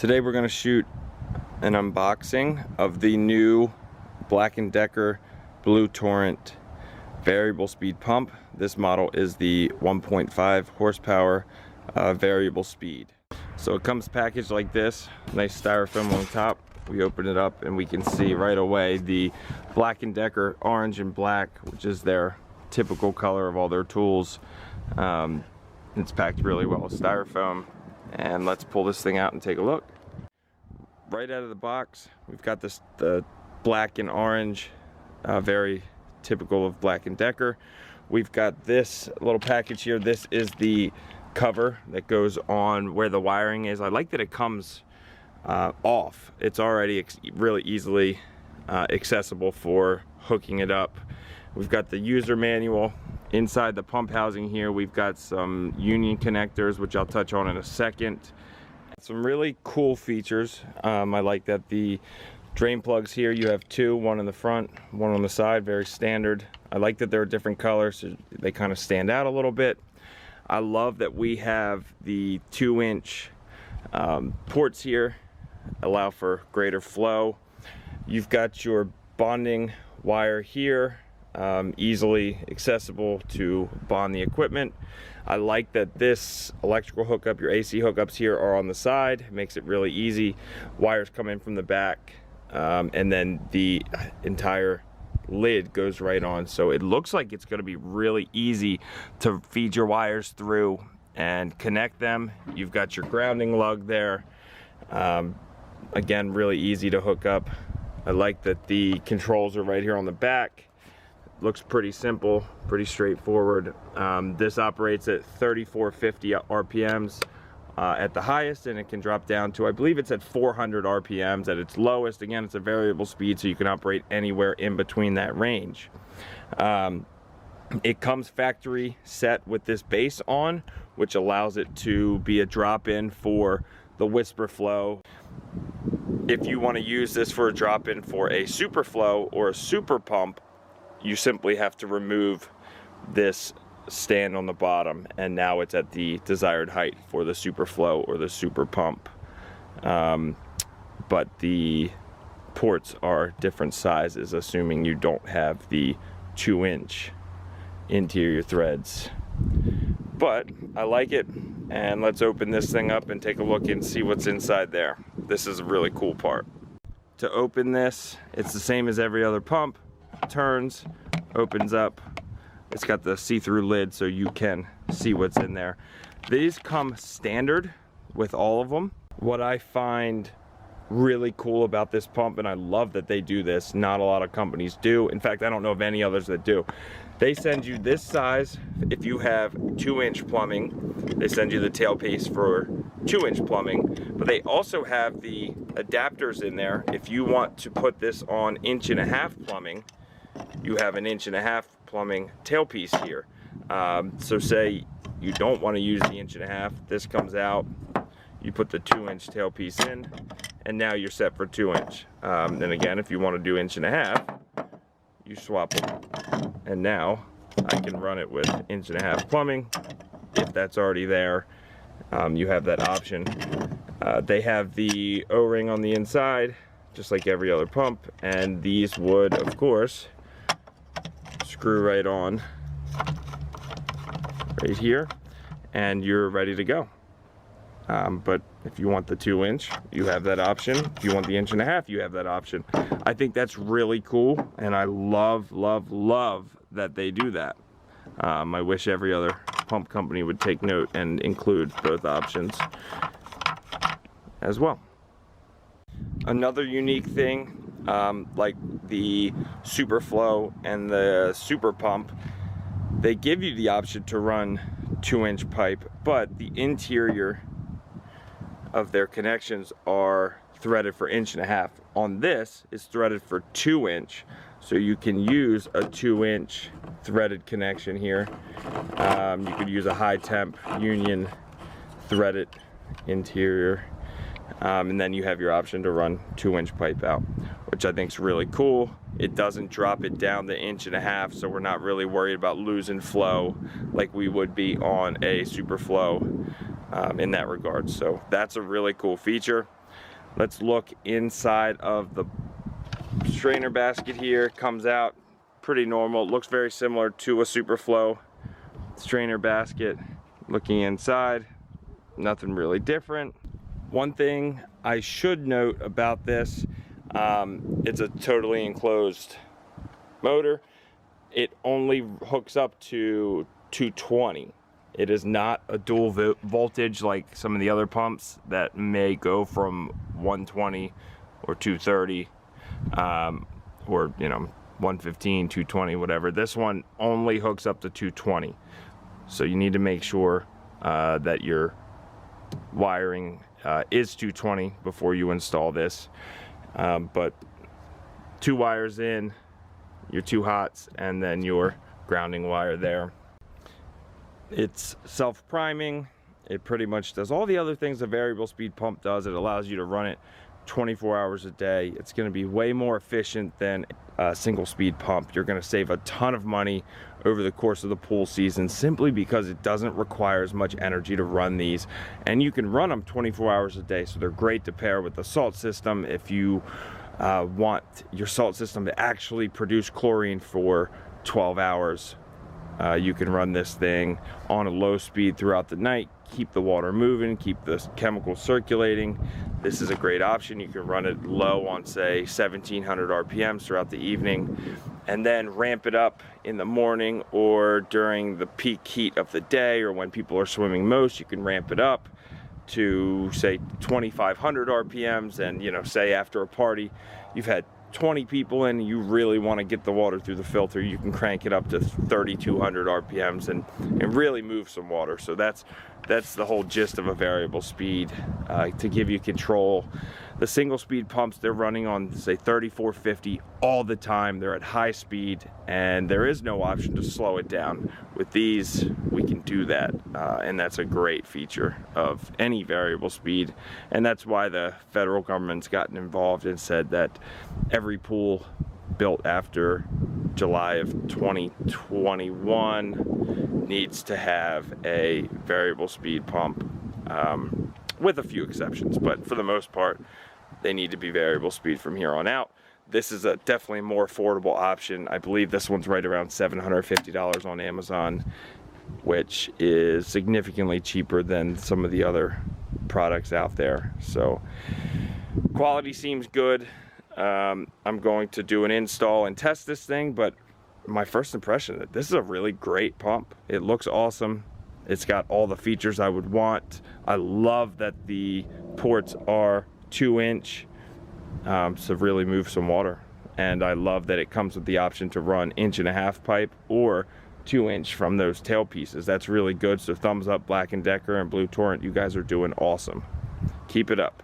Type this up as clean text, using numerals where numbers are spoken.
Today we're going to shoot an unboxing of the new Black & Decker Blue Torrent variable speed pump. This model is the 1.5 horsepower variable speed. So it comes packaged like this, nice styrofoam on top. We open it up and we can see right away the Black & Decker orange and black, which is their typical color of all their tools. It's packed really well with styrofoam. And let's pull this thing out and take a look. Right out of the box, we've got the black and orange, very typical of Black & Decker. We've got this little package here. This is the cover that goes on where the wiring is. I like that it comes off. It's already really easily accessible for hooking it up. We've got the user manual. Inside the pump housing here, we've got some union connectors, which I'll touch on in a second. Some really cool features. I like that the drain plugs here, you have two, one in the front, one on the side, very standard. I like that they're different colors, so they kind of stand out a little bit. I love that we have the 2-inch ports here, allow for greater flow. You've got your bonding wire here, easily accessible to bond the equipment. I like that this electrical hookup, your AC hookups here are on the side. It makes it really easy. Wires come in from the back, and then the entire lid goes right on. So it looks like it's going to be really easy to feed your wires through and connect them. You've got your grounding lug there. Again, really easy to hook up. I like that the controls are right here on the back. Looks pretty simple, pretty straightforward. This operates at 3450 RPMs at the highest, and it can drop down to, I believe it's at 400 RPMs at its lowest. Again, it's a variable speed, so you can operate anywhere in between that range. It comes factory set with this base on, which allows it to be a drop-in for the Whisper Flow. If you want to use this for a drop-in for a Super Flow or a Super Pump, you simply have to remove this stand on the bottom, and now it's at the desired height for the Super Flow or the Super Pump. But the ports are different sizes, assuming you don't have the 2-inch interior threads. But I like it, and let's open this thing up and take a look and see what's inside there. This is a really cool part. To open this, it's the same as every other pump. Turns, opens up. It's got the see-through lid so you can see what's in there. These come standard with all of them. What I find really cool about this pump, and I love that they do this, not a lot of companies do. In fact, I don't know of any others that do. They send you this size if you have 2-inch plumbing. They send you the tailpiece for 2-inch plumbing, but they also have the adapters in there. If you want to put this on 1.5-inch plumbing, you have an 1.5-inch plumbing tailpiece here. So say you don't want to use the 1.5-inch, this comes out, you put the 2-inch tailpiece in, and now you're set for 2-inch. Then again, if you want to do 1.5-inch, you swap them. And now I can run it with 1.5-inch plumbing. If that's already there, you have that option. They have the O-ring on the inside, just like every other pump, and these would, of course, screw right on right here, and you're ready to go. But if you want the 2-inch, you have that option. If you want the 1.5-inch, you have that option. I think that's really cool, and I love, love, love that they do that. I wish every other pump company would take note and include both options as well. Another unique thing, like the Super Flow and the Super Pump, they give you the option to run 2-inch pipe, but the interior of their connections are threaded for 1.5-inch. On this, it's threaded for 2-inch, so you can use a 2-inch threaded connection here. You could use a high temp union threaded interior. And then you have your option to run 2-inch pipe out, which I think is really cool. It doesn't drop it down to 1.5-inch, so we're not really worried about losing flow like we would be on a Super Flow in that regard. So that's a really cool feature. Let's look inside of the strainer basket here. Comes out pretty normal. It looks very similar to a Superflow strainer basket. Looking inside, nothing really different. One thing I should note about this, it's a totally enclosed motor. It only hooks up to 220. It is not a dual voltage like some of the other pumps that may go from 120 or 230 or 115, 220, whatever. This one only hooks up to 220. So you need to make sure that your wiring is 220 before you install this. But 2 wires in, your 2 hots, and then your grounding wire there. It's self-priming. It pretty much does all the other things a variable speed pump does. It allows you to run it 24 hours a day. It's going to be way more efficient than a single speed pump. You're going to save a ton of money over the course of the pool season simply because it doesn't require as much energy to run these, and you can run them 24 hours a day. So they're great to pair with the salt system if you want your salt system to actually produce chlorine for 12 hours. You can run this thing on a low speed throughout the night, keep the water moving, keep the chemicals circulating. This is a great option. You can run it low on, say, 1700 RPMs throughout the evening, and then ramp it up in the morning or during the peak heat of the day, or when people are swimming most. You can ramp it up to, say, 2500 RPMs, and say after a party you've had 20 people in, you really want to get the water through the filter, you can crank it up to 3200 RPMs and really move some water. So that's the whole gist of a variable speed, to give you control. The single speed pumps, they're running on, say, 3450 all the time. They're at high speed and there is no option to slow it down. With these, we can do that, and that's a great feature of any variable speed, and that's why the federal government's gotten involved and said that every pool built after July of 2021 needs to have a variable speed pump, with a few exceptions, but for the most part they need to be variable speed from here on out. This is a definitely more affordable option. I believe this one's right around $750 on Amazon, which is significantly cheaper than some of the other products out there. So quality seems good. I'm going to do an install and test this thing, but my first impression is that this is a really great pump. It looks awesome. It's got all the features I would want. I love that the ports are 2-inch, to really move some water. And I love that it comes with the option to run 1.5-inch pipe or 2-inch from those tail pieces. That's really good. So thumbs up, Black & Decker and Blue Torrent. You guys are doing awesome. Keep it up.